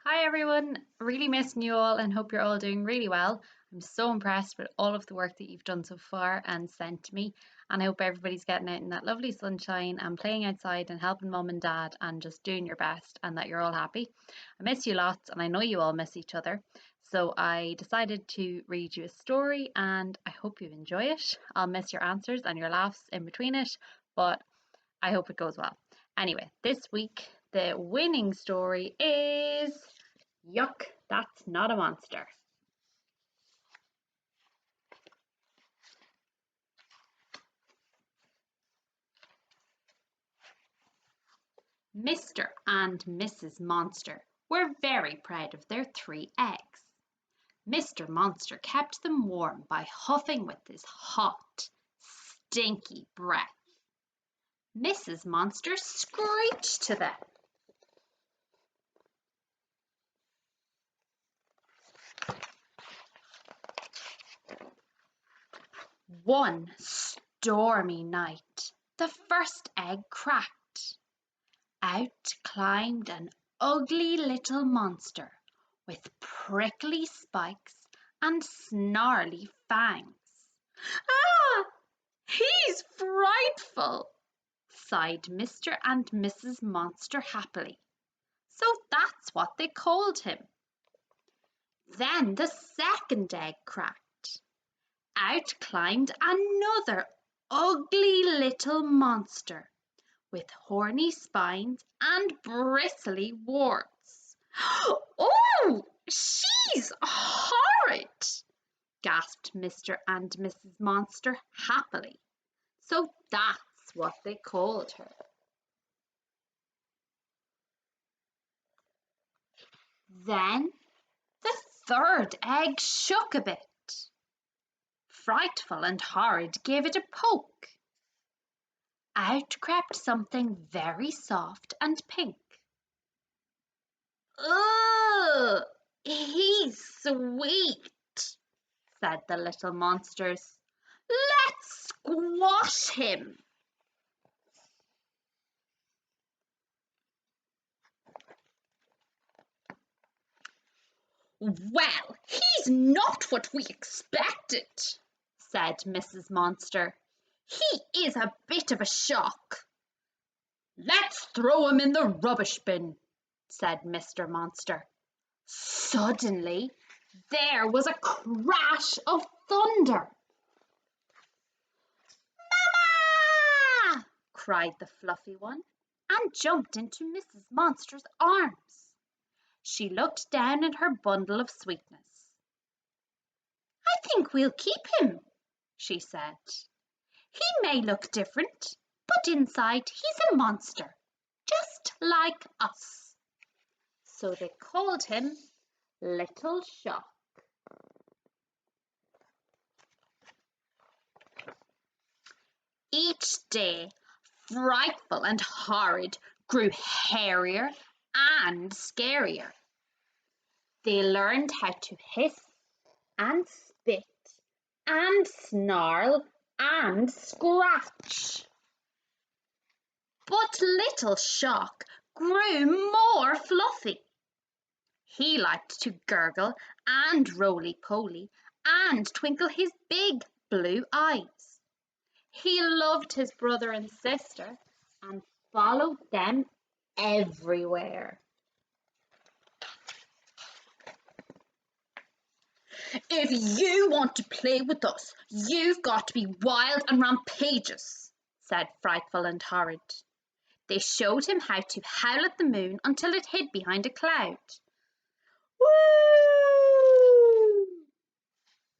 Hi everyone, really missing you all and hope you're all doing really well. I'm so impressed with all of the work that you've done so far and sent to me, and I hope everybody's getting out in that lovely sunshine and playing outside and helping mum and dad and just doing your best and that you're all happy. I miss you lots and I know you all miss each other. So I decided to read you a story and I hope you enjoy it. I'll miss your answers and your laughs in between it, but I hope it goes well. Anyway, this week the winning story is Yuck, that's not a monster. Mr. and Mrs. Monster were very proud of their 3 eggs. Mr. Monster kept them warm by huffing with his hot, stinky breath. Mrs. Monster screeched to them. One stormy night, the first egg cracked. Out climbed an ugly little monster with prickly spikes and snarly fangs. Ah, he's frightful, sighed Mr. and Mrs. Monster happily. So that's what they called him. Then the second egg cracked. Out climbed another ugly little monster with horny spines and bristly warts. Oh, she's horrid, gasped Mr. and Mrs. Monster happily. So that's what they called her. Then the third egg shook a bit. Frightful and Horrid gave it a poke. Out crept something very soft and pink. Ugh, he's sweet, said the little monsters. Let's squash him. Well, he's not what we expected, said Mrs. Monster. He is a bit of a shock. Let's throw him in the rubbish bin, said Mr. Monster. Suddenly, there was a crash of thunder. Mama! Cried the fluffy one and jumped into Mrs. Monster's arms. She looked down at her bundle of sweetness. I think we'll keep him, she said. He may look different, but inside he's a monster, just like us. So they called him Little Shock. Each day, Frightful and Horrid grew hairier and scarier. They learned how to hiss and spit and snarl and scratch. But Little Shock grew more fluffy. He liked to gurgle and roly-poly and twinkle his big blue eyes. He loved his brother and sister and followed them everywhere. If you want to play with us, you've got to be wild and rampageous, said Frightful and Horrid. They showed him how to howl at the moon until it hid behind a cloud. Woo!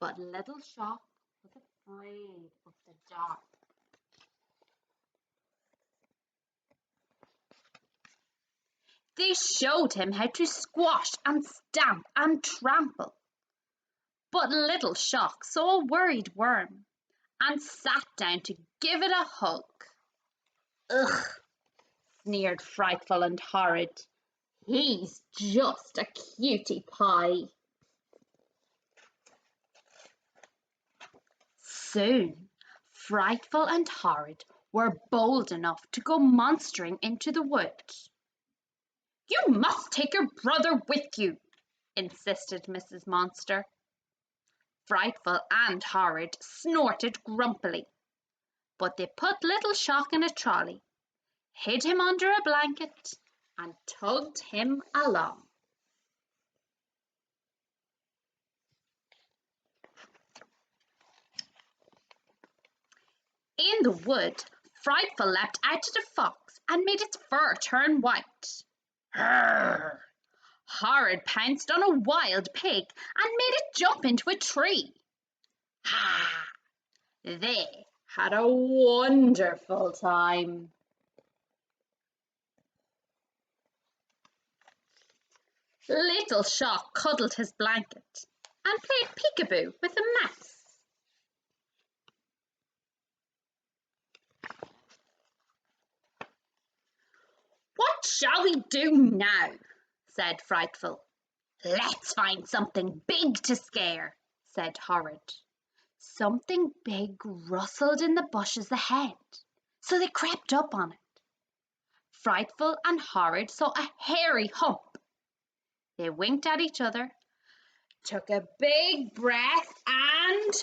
But Little Shock was afraid of the dark. They showed him how to squash and stamp and trample. But Little Shock saw a worried worm and sat down to give it a hug. Ugh, sneered Frightful and Horrid. He's just a cutie pie. Soon, Frightful and Horrid were bold enough to go monstering into the woods. You must take your brother with you, insisted Mrs. Monster. Frightful and Horrid snorted grumpily, but they put Little Shock in a trolley, hid him under a blanket, and tugged him along. In the wood, Frightful leapt out at a fox and made its fur turn white. Hurr! Horrid pounced on a wild pig and made it jump into a tree. Ha! They had a wonderful time. Little Shock cuddled his blanket and played peekaboo with a mouse. What shall we do now? Said Frightful. Let's find something big to scare, said Horrid. Something big rustled in the bushes ahead, so they crept up on it. Frightful and Horrid saw a hairy hump. They winked at each other, took a big breath, and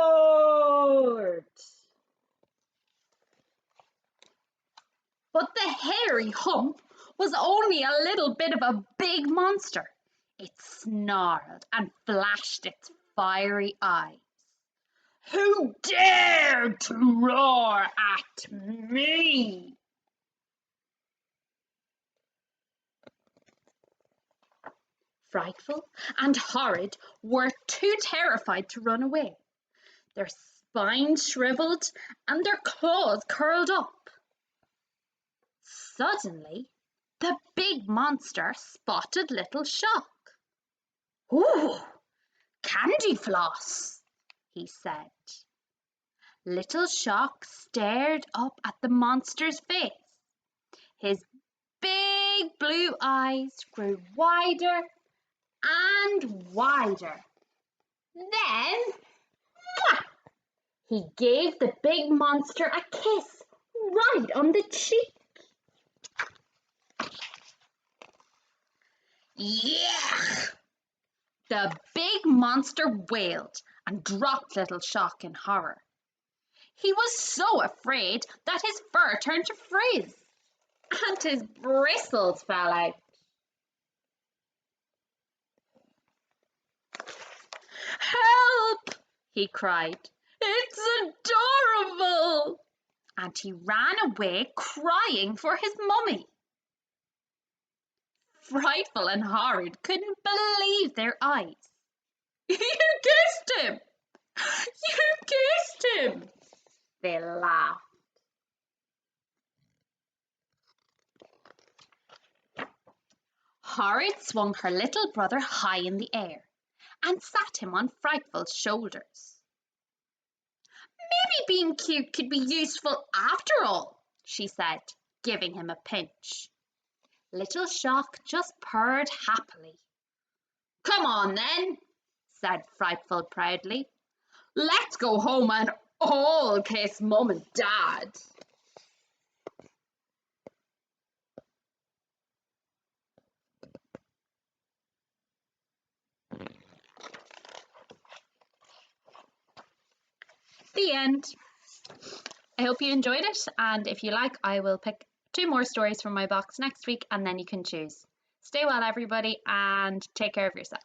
roared. But the hairy hump was only a little bit of a big monster. It snarled and flashed its fiery eyes. Who dared to roar at me? Frightful and Horrid were too terrified to run away. Their spines shriveled and their claws curled up. Suddenly, the big monster spotted Little Shock. Ooh, candy floss, he said. Little Shock stared up at the monster's face. His big blue eyes grew wider and wider. Then, he gave the big monster a kiss right on the cheek. Yeah! The big monster wailed and dropped Little Shock in horror. He was so afraid that his fur turned to frizz and his bristles fell out. Help! He cried. It's adorable! And he ran away crying for his mummy. Frightful and Horrid couldn't believe their eyes. You kissed him! You kissed him! They laughed. Horrid swung her little brother high in the air and sat him on Frightful's shoulders. Maybe being cute could be useful after all, she said, giving him a pinch. Little Shock just purred happily. Come on then, said Frightful proudly. Let's go home and all kiss Mum and Dad. The end. I hope you enjoyed it, and if you like, I will pick 2 more stories from my box next week and then you can choose. Stay well, everybody, and take care of yourself.